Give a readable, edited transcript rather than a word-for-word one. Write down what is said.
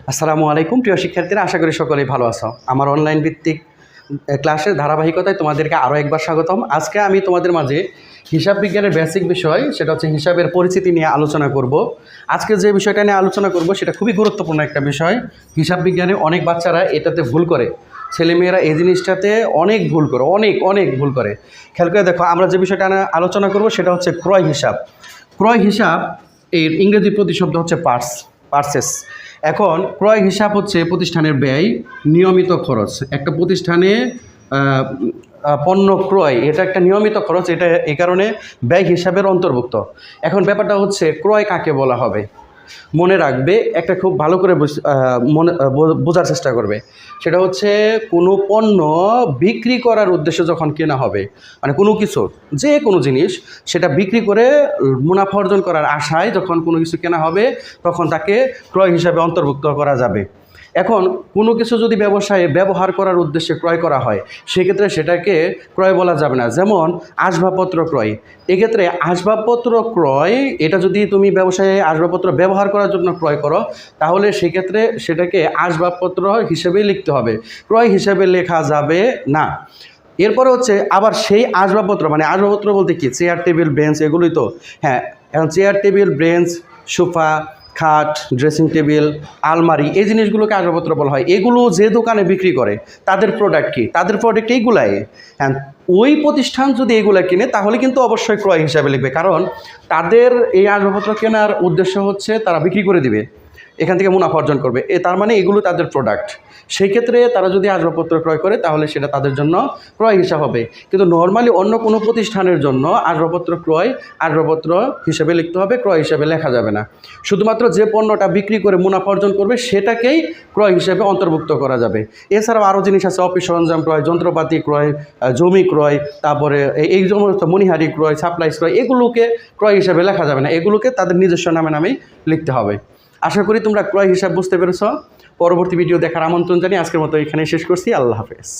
আসসালামু আলাইকুম প্রিয় শিক্ষার্থীরা, আশা করি সকলেই ভালো আছো। আমার অনলাইন ভিত্তিক ক্লাসের ধারাবাহিকতায় তোমাদেরকে আরও একবার স্বাগতম। আজকে আমি তোমাদের মাঝে হিসাব বিজ্ঞানের বেসিক বিষয়, সেটা হচ্ছে হিসাবের পরিচিতি নিয়ে আলোচনা করব। আজকে যে বিষয়টা নিয়ে আলোচনা করব সেটা খুবই গুরুত্বপূর্ণ একটা বিষয়। হিসাব বিজ্ঞানে অনেক বাচ্চারা এটাতে ভুল করে, ছেলেমেয়েরা এই জিনিসটাতে অনেক ভুল করে, অনেক ভুল করে। খেয়াল করে দেখো, আমরা যে বিষয়টা নিয়ে আলোচনা করব সেটা হচ্ছে ক্রয় হিসাব। ক্রয় হিসাব এর ইংরেজি প্রতিশব্দ হচ্ছে পার্সেস। এখন ক্রয় হিসাব হচ্ছে প্রতিষ্ঠানের ব্যয়, নিয়মিত খরচ। একটা প্রতিষ্ঠানে পণ্য ক্রয় এটা একটা নিয়মিত খরচ, এটা এই কারণে ব্যয় হিসাবের অন্তর্ভুক্ত। এখন ব্যাপারটা হচ্ছে ক্রয় কাকে বলা হবে, মনে রাখবে, একটা খুব ভালো করে বোঝার চেষ্টা করবে। সেটা হচ্ছে কোনো পণ্য বিক্রি করার উদ্দেশ্যে যখন কেনা হবে, মানে কোনো কিছু, যে কোনো জিনিস, সেটা বিক্রি করে মুনাফা অর্জন করার আশায় যখন কোনো কিছু কেনা হবে, তখন তাকে ক্রয় হিসাবে অন্তর্ভুক্ত করা যাবে। এখন কোনো কিছু যদি ব্যবসায়ে ব্যবহার করার উদ্দেশ্যে ক্রয় করা হয়, সেক্ষেত্রে সেটাকে ক্রয় বলা যাবে না। যেমন আসবাবপত্র ক্রয়, এক্ষেত্রে আসবাবপত্র ক্রয়, এটা যদি তুমি ব্যবসায়ে আসবাবপত্র ব্যবহার করার জন্য ক্রয় করো, তাহলে সেক্ষেত্রে সেটাকে আসবাবপত্র হিসেবেই লিখতে হবে, ক্রয় হিসেবে লেখা যাবে না। এরপরে হচ্ছে আবার সেই আসবাবপত্র, মানে আসবাবপত্র বলতে কি, চেয়ার টেবিল বেঞ্চ, এগুলোই তো। হ্যাঁ, এখন চেয়ার টেবিল বেঞ্চ, সোফা, খাট, ড্রেসিং টেবিল, আলমারি, এই জিনিসগুলোকে আসবাবপত্র বলা হয়। এগুলো যে দোকানে বিক্রি করে, তাদের প্রোডাক্ট কি, তাদের প্রোডাক্ট এইগুলাই। হ্যাঁ, ওই প্রতিষ্ঠান যদি এগুলো কিনে, তাহলে কিন্তু অবশ্যই ক্রয় হিসাবে লিখবে, কারণ তাদের এই আসবাবপত্র কেনার উদ্দেশ্য হচ্ছে তারা বিক্রি করে দিবে, এখান থেকে মুনাফা অর্জন করবে। তার মানে এগুলো তাদের প্রোডাক্ট। সেই ক্ষেত্রে তারা যদি আসবাবপত্র ক্রয় করে, তাহলে সেটা তাদের জন্য ক্রয় হিসাব হবে। কিন্তু নর্মালি অন্য কোনো প্রতিষ্ঠানের জন্য আসবাবপত্র ক্রয় আসবাবপত্র হিসেবে লিখতে হবে, ক্রয় হিসাবে লেখা যাবে না। শুধুমাত্র যে পণ্যটা বিক্রি করে মুনাফা অর্জন করবে, সেটাকেই ক্রয় হিসেবে অন্তর্ভুক্ত করা যাবে। এছাড়াও আরও জিনিস আছে, অফিস সরঞ্জাম ক্রয়, যন্ত্রপাতি ক্রয়, জমি ক্রয়, তারপরে এই সমস্ত মণিহারি ক্রয়, সাপ্লাইস ক্রয়, এগুলোকে ক্রয় হিসাবে লেখা যাবে না, এগুলোকে তাদের নিজস্ব নামেই লিখতে হবে। আশা করি তোমরা ক্রয় হিসাব বুঝতে পেরেছ। পরবর্তী ভিডিও দেখার আমন্ত্রণ জানিয়ে আজকের মতো এখানে শেষ করছি। আল্লাহ হাফেজ।